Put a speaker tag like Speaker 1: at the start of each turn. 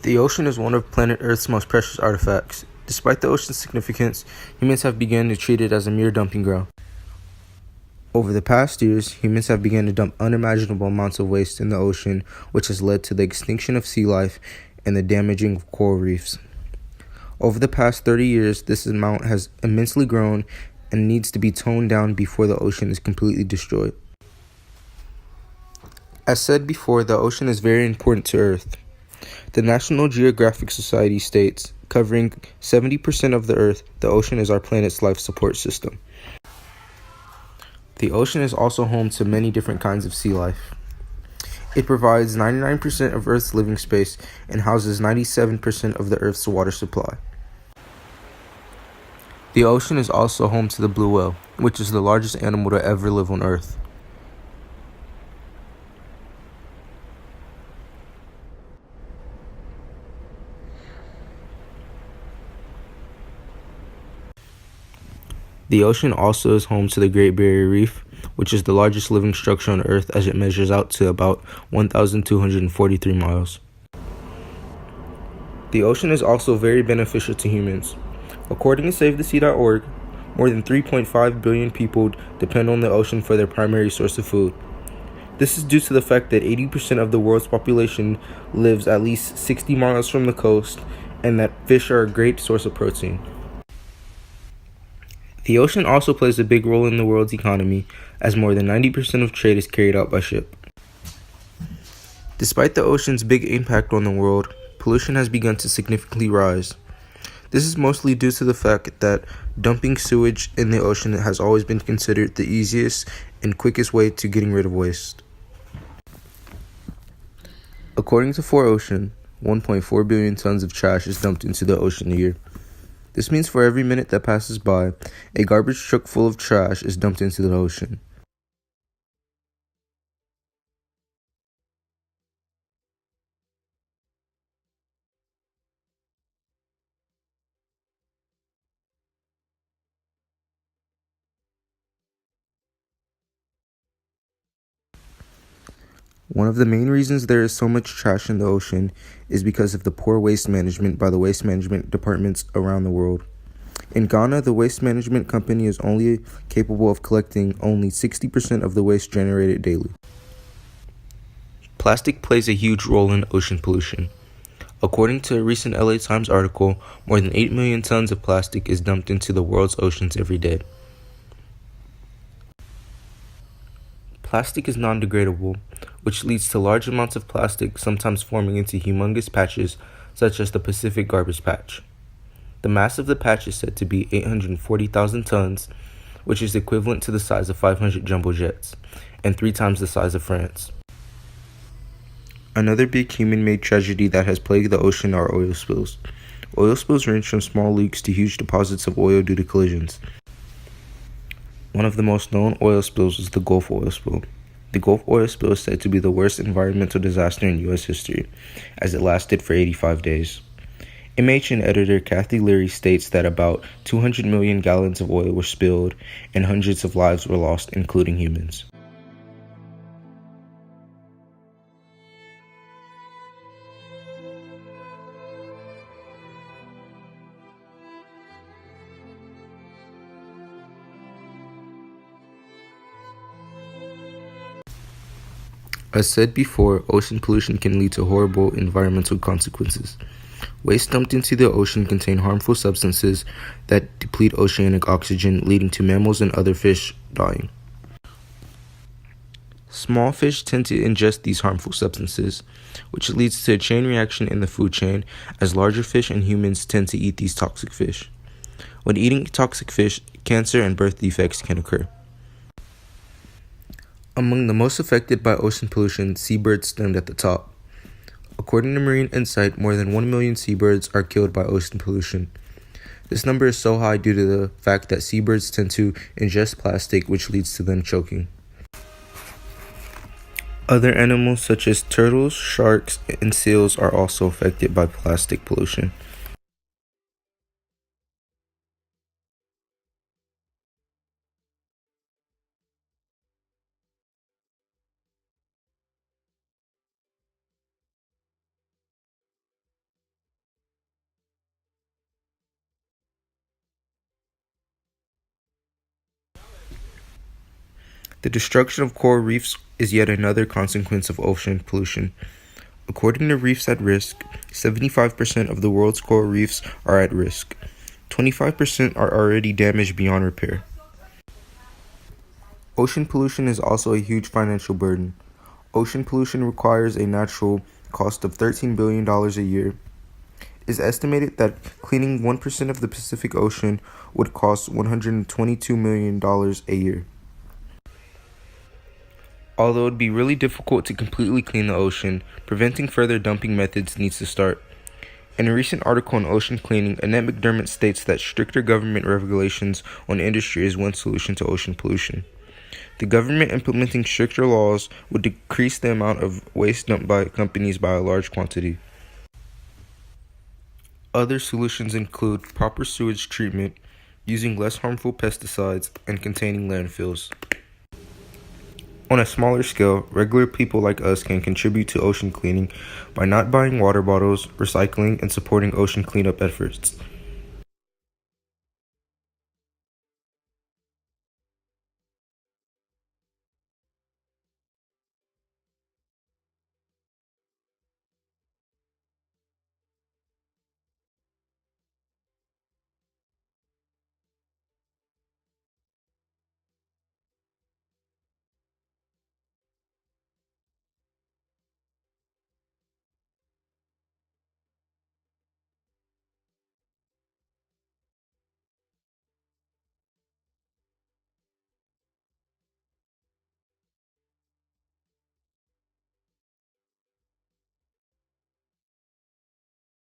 Speaker 1: The ocean is one of planet Earth's most precious artifacts. Despite the ocean's significance, humans have begun to treat it as a mere dumping ground. Over the past years, humans have begun to dump unimaginable amounts of waste in the ocean, which has led to the extinction of sea life and the damaging of coral reefs. Over the past 30 years, this amount has immensely grown and needs to be toned down before the ocean is completely destroyed. As said before, the ocean is very important to Earth. The National Geographic Society states, covering 70% of the Earth, the ocean is our planet's life support system. The ocean is also home to many different kinds of sea life. It provides 99% of Earth's living space and houses 97% of the Earth's water supply. The ocean is also home to the blue whale, which is the largest animal to ever live on Earth. The ocean also is home to the Great Barrier Reef, which is the largest living structure on Earth as it measures out to about 1,243 miles. The ocean is also very beneficial to humans. According to SaveTheSea.org, more than 3.5 billion people depend on the ocean for their primary source of food. This is due to the fact that 80% of the world's population lives at least 60 miles from the coast, and that fish are a great source of protein. The ocean also plays a big role in the world's economy, as more than 90% of trade is carried out by ship. Despite the ocean's big impact on the world, pollution has begun to significantly rise. This is mostly due to the fact that dumping sewage in the ocean has always been considered the easiest and quickest way to getting rid of waste. According to 4Ocean, 1.4 billion tons of trash is dumped into the ocean a year. This means for every minute that passes by, a garbage truck full of trash is dumped into the ocean. One of the main reasons there is so much trash in the ocean is because of the poor waste management by the waste management departments around the world. In Ghana, the waste management company is only capable of collecting only 60% of the waste generated daily. Plastic plays a huge role in ocean pollution. According to a recent LA Times article, more than 8 million tons of plastic is dumped into the world's oceans every day. Plastic is non-degradable, which leads to large amounts of plastic sometimes forming into humongous patches, such as the Pacific Garbage Patch. The mass of the patch is said to be 840,000 tons, which is equivalent to the size of 500 jumbo jets, and 3 times the size of France. Another big human-made tragedy that has plagued the ocean are oil spills. Oil spills range from small leaks to huge deposits of oil due to collisions. One of the most known oil spills is the Gulf oil spill. The Gulf oil spill is said to be the worst environmental disaster in U.S. history, as it lasted for 85 days. MHN editor Kathy Leary states that about 200 million gallons of oil were spilled and hundreds of lives were lost, including humans. As said before, ocean pollution can lead to horrible environmental consequences. Waste dumped into the ocean contain harmful substances that deplete oceanic oxygen, leading to mammals and other fish dying. Small fish tend to ingest these harmful substances, which leads to a chain reaction in the food chain, as larger fish and humans tend to eat these toxic fish. When eating toxic fish, cancer and birth defects can occur. Among the most affected by ocean pollution, seabirds stand at the top. According to Marine Insight, more than 1 million seabirds are killed by ocean pollution. This number is so high due to the fact that seabirds tend to ingest plastic, which leads to them choking. Other animals such as turtles, sharks, and seals are also affected by plastic pollution. The destruction of coral reefs is yet another consequence of ocean pollution. According to Reefs at Risk, 75% of the world's coral reefs are at risk. 25% are already damaged beyond repair. Ocean pollution is also a huge financial burden. Ocean pollution requires a natural cost of $13 billion a year. It is estimated that cleaning 1% of the Pacific Ocean would cost $122 million a year. Although it would be really difficult to completely clean the ocean, preventing further dumping methods needs to start. In a recent article on ocean cleaning, Annette McDermott states that stricter government regulations on industry is one solution to ocean pollution. The government implementing stricter laws would decrease the amount of waste dumped by companies by a large quantity. Other solutions include proper sewage treatment, using less harmful pesticides, and containing landfills. On a smaller scale, regular people like us can contribute to ocean cleaning by not buying water bottles, recycling, and supporting ocean cleanup efforts.